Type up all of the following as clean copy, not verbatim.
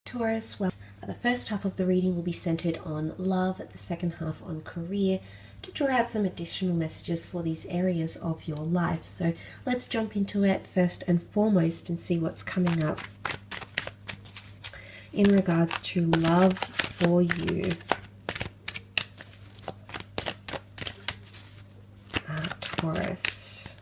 Taurus, well, the first half of the reading will be centered on love, the second half on career, to draw out some additional messages for these areas of your life. So let's jump into it first and foremost and see what's coming up in regards to love for you. Taurus.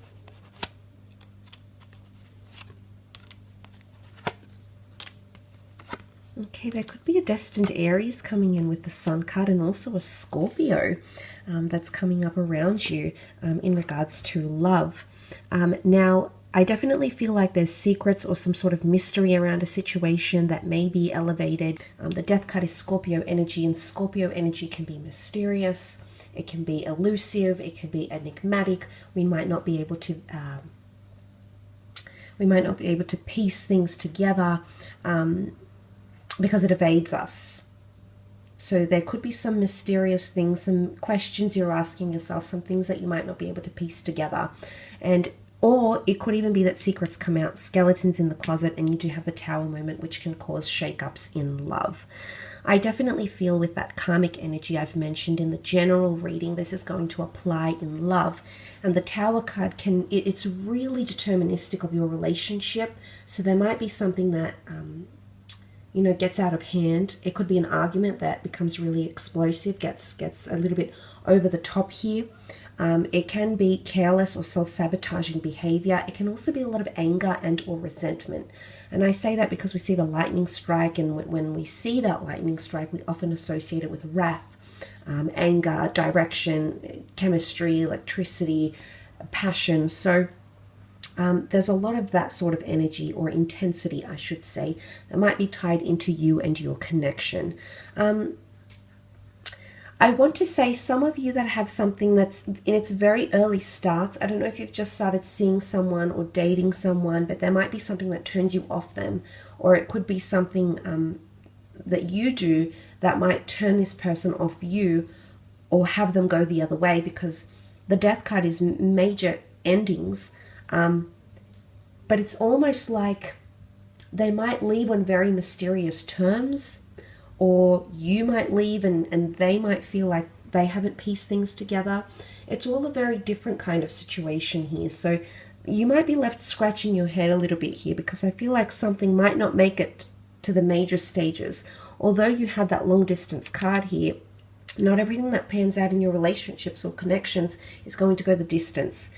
Okay, there could be a destined Aries coming in with the Sun card, and also a Scorpio that's coming up around you in regards to love. Now, I definitely feel like there's secrets or some sort of mystery around a situation that may be elevated. The Death card is Scorpio energy, and Scorpio energy can be mysterious. It can be elusive. It can be enigmatic. We might not be able to piece things together because it evades us. So there could be some mysterious things, some questions you're asking yourself, some things that you might not be able to piece together. Or it could even be that secrets come out, skeletons in the closet, and you do have the Tower moment, which can cause shakeups in love. I definitely feel with that karmic energy I've mentioned in the general reading, this is going to apply in love. And the Tower card it's really deterministic of your relationship. So there might be something that gets out of hand. It could be an argument that becomes really explosive, gets a little bit over the top here. It can be careless or self-sabotaging behavior. It can also be a lot of anger and or resentment. And I say that because we see the lightning strike, and when we see that lightning strike, we often associate it with wrath, anger, direction, chemistry, electricity, passion. So there's a lot of that sort of energy, or intensity, I should say, that might be tied into you and your connection. I want to say some of you that have something that's in its very early starts, I don't know if you've just started seeing someone or dating someone, but there might be something that turns you off them, or it could be something that you do that might turn this person off you or have them go the other way, because the Death card is major endings. But it's almost like they might leave on very mysterious terms, or you might leave and they might feel like they haven't pieced things together. It's all a very different kind of situation here. So you might be left scratching your head a little bit here, because I feel like something might not make it to the major stages. Although you had that long distance card here, not everything that pans out in your relationships or connections is going to go the distance.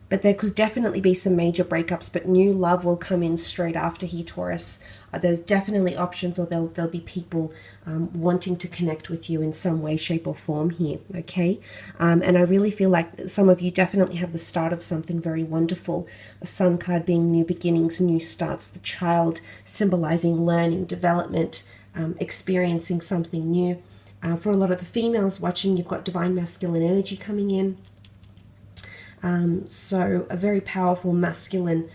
But there could definitely be some major breakups, but new love will come in straight after here, Taurus. There's definitely options, or there'll be people wanting to connect with you in some way, shape, or form here, okay? And I really feel like some of you definitely have the start of something very wonderful. The Sun card being new beginnings, new starts, the child symbolizing learning, development, experiencing something new. For a lot of the females watching, you've got divine masculine energy coming in. So a very powerful masculine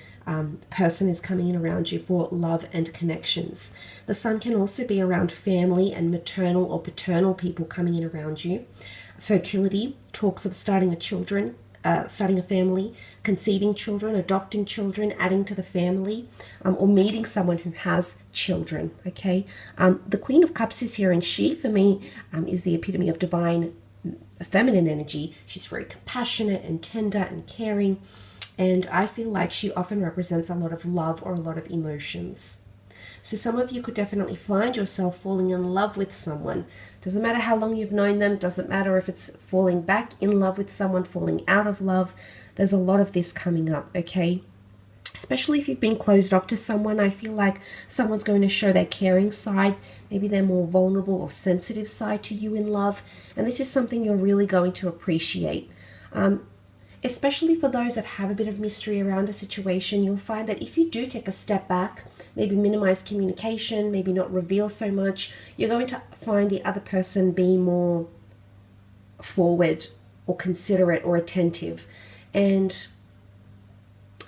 person is coming in around you for love and connections. The Sun can also be around family and maternal or paternal people coming in around you. Fertility, talks of starting a family, conceiving children, adopting children, adding to the family, or meeting someone who has children, okay? The Queen of Cups is here, and she, for me, is the epitome of divine feminine energy. She's very compassionate and tender and caring, and I feel like she often represents a lot of love or a lot of emotions. So some of you could definitely find yourself falling in love with someone. Doesn't matter how long you've known them, doesn't matter if it's falling back in love with someone, falling out of love. There's a lot of this coming up, okay? Especially if you've been closed off to someone, I feel like someone's going to show their caring side, maybe their more vulnerable or sensitive side to you in love. And this is something you're really going to appreciate. Especially for those that have a bit of mystery around a situation, you'll find that if you do take a step back, maybe minimize communication, maybe not reveal so much, you're going to find the other person be more forward or considerate or attentive. And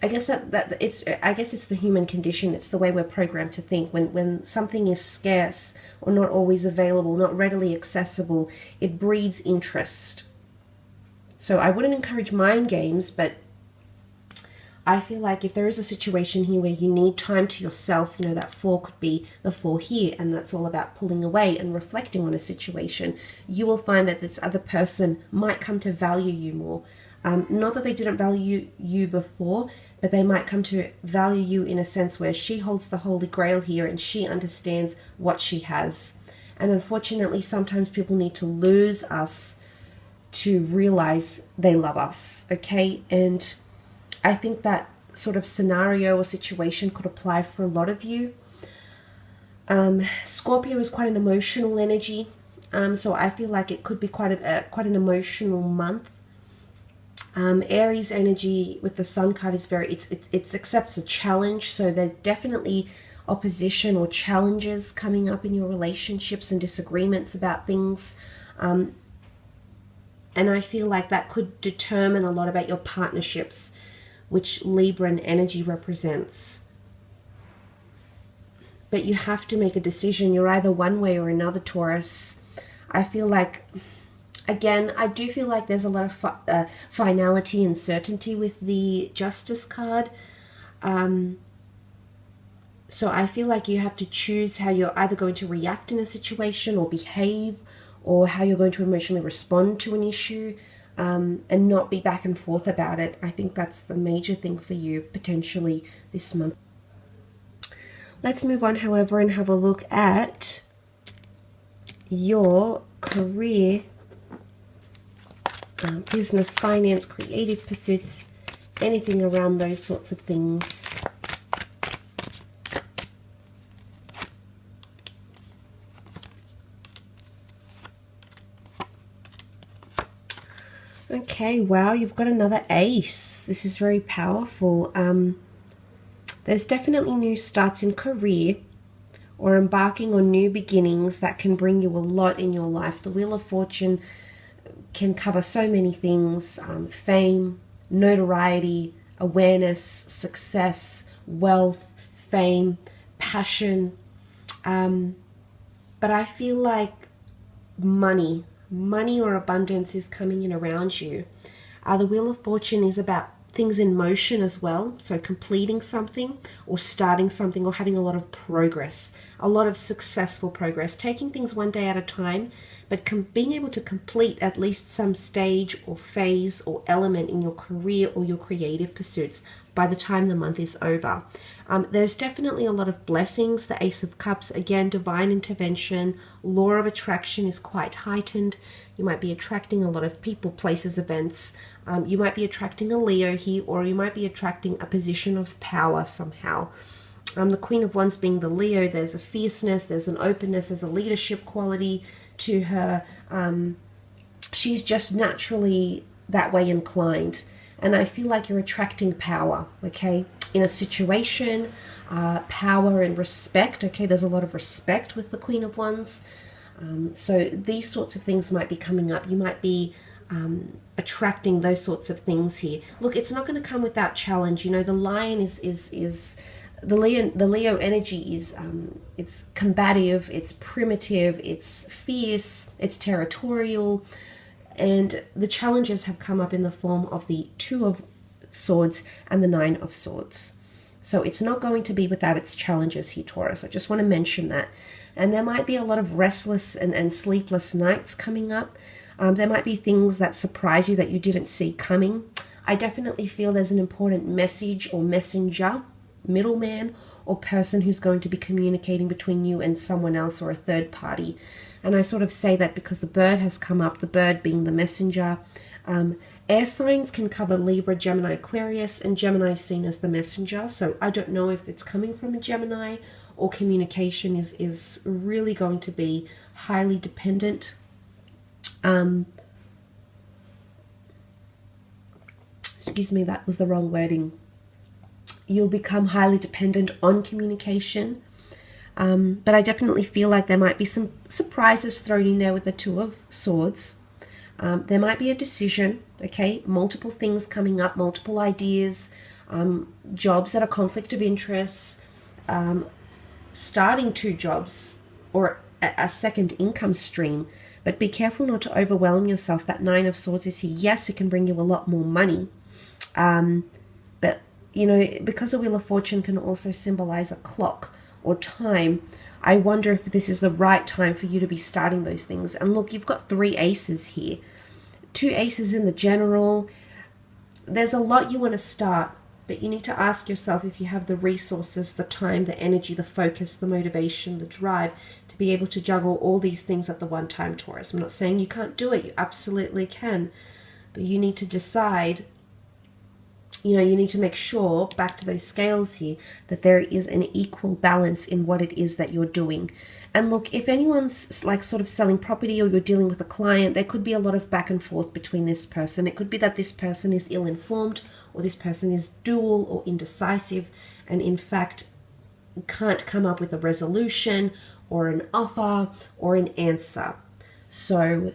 I guess it's the human condition. It's the way we're programmed to think. When something is scarce or not always available, not readily accessible, it breeds interest. So I wouldn't encourage mind games, but I feel like if there is a situation here where you need time to yourself, you know, that 4 could be the 4 here, and that's all about pulling away and reflecting on a situation, you will find that this other person might come to value you more. Not that they didn't value you before, but they might come to value you in a sense where she holds the Holy Grail here and she understands what she has. And unfortunately, sometimes people need to lose us to realize they love us, okay? And I think that sort of scenario or situation could apply for a lot of you. Scorpio is quite an emotional energy, so I feel like it could be quite an emotional month. Aries energy with the Sun card is it accepts a challenge, so there's definitely opposition or challenges coming up in your relationships and disagreements about things. And I feel like that could determine a lot about your partnerships, which Libra energy represents. But you have to make a decision. You're either one way or another, Taurus. I feel like, again, I do feel like there's a lot of finality and certainty with the Justice card. So I feel like you have to choose how you're either going to react in a situation or behave, or how you're going to emotionally respond to an issue, and not be back and forth about it. I think that's the major thing for you potentially this month. Let's move on, however, and have a look at your career, business, finance, creative pursuits, anything around those sorts of things. Okay, wow, you've got another ace. This is very powerful. There's definitely new starts in career or embarking on new beginnings that can bring you a lot in your life. The Wheel of Fortune can cover so many things: fame, notoriety, awareness, success, wealth, fame, passion. But I feel like money or abundance is coming in around you. The Wheel of Fortune is about things in motion as well, so completing something or starting something or having a lot of progress, a lot of successful progress, taking things one day at a time, but being able to complete at least some stage or phase or element in your career or your creative pursuits by the time the month is over. There's definitely a lot of blessings. The Ace of Cups, again, divine intervention, law of attraction is quite heightened. You might be attracting a lot of people, places, events. You might be attracting a Leo here, or you might be attracting a position of power somehow. The Queen of Wands being the Leo, there's a fierceness, there's an openness, there's a leadership quality to her. She's just naturally that way inclined. And I feel like you're attracting power, okay, in a situation, power and respect. Okay, there's a lot of respect with the Queen of Wands. So these sorts of things might be coming up. You might be attracting those sorts of things here. Look, it's not going to come without challenge. You know, the lion is the Leo energy is it's combative, it's primitive, it's fierce, it's territorial, and the challenges have come up in the form of the Two of Swords and the Nine of Swords. So it's not going to be without its challenges here, Taurus. I just want to mention that. And there might be a lot of restless and sleepless nights coming up. There might be things that surprise you that you didn't see coming. I definitely feel there's an important message or messenger, middleman, or person who's going to be communicating between you and someone else or a third party. And I sort of say that because the bird has come up, the bird being the messenger. Air signs can cover Libra, Gemini, Aquarius, and Gemini is seen as the messenger. So I don't know if it's coming from a Gemini, or communication is really going to be highly dependent. Excuse me, that was the wrong wording. You'll become highly dependent on communication. But I definitely feel like there might be some surprises thrown in there with the Two of Swords. There might be a decision, okay? Multiple things coming up, multiple ideas, jobs that are conflict of interest, starting 2 jobs or a second income stream. But be careful not to overwhelm yourself. That Nine of Swords is here. Yes, it can bring you a lot more money. But you know, because a Wheel of Fortune can also symbolize a clock or time, I wonder if this is the right time for you to be starting those things. And look, you've got 3 aces here. 2 aces in the general. There's a lot you want to start, but you need to ask yourself if you have the resources, the time, the energy, the focus, the motivation, the drive to be able to juggle all these things at the one time, Taurus. I'm not saying you can't do it. You absolutely can. But you need to decide, you know, you need to make sure, back to those scales here, that there is an equal balance in what it is that you're doing. And look, if anyone's like sort of selling property or you're dealing with a client, there could be a lot of back and forth between this person. It could be that this person is ill-informed, or this person is dual or indecisive, and in fact can't come up with a resolution or an offer or an answer. So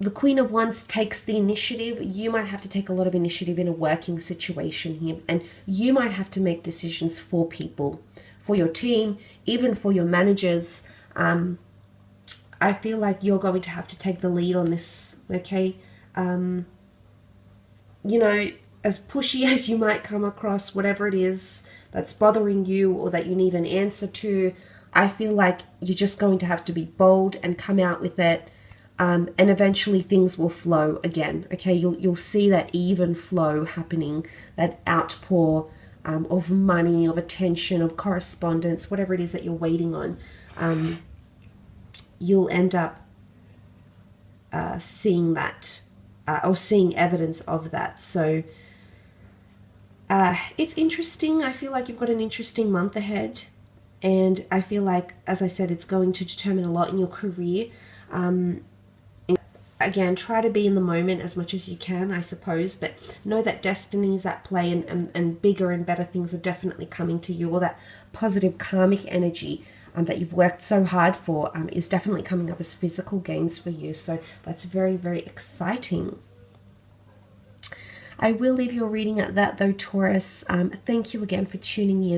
the Queen of Wands takes the initiative. You might have to take a lot of initiative in a working situation here, and you might have to make decisions for people, for your team, even for your managers. I feel like you're going to have to take the lead on this, okay? You know, as pushy as you might come across, whatever it is that's bothering you or that you need an answer to, I feel like you're just going to have to be bold and come out with it. And eventually things will flow again, okay? You'll see that even flow happening, that outpour of money, of attention, of correspondence, whatever it is that you're waiting on. You'll end up seeing that or seeing evidence of that. So it's interesting. I feel like you've got an interesting month ahead, and I feel like, as I said, it's going to determine a lot in your career. Again, try to be in the moment as much as you can, I suppose, but know that destiny is at play, and bigger and better things are definitely coming to you. All that positive karmic energy that you've worked so hard for is definitely coming up as physical gains for you. So that's very, very exciting. I will leave your reading at that though, Taurus. Thank you again for tuning in.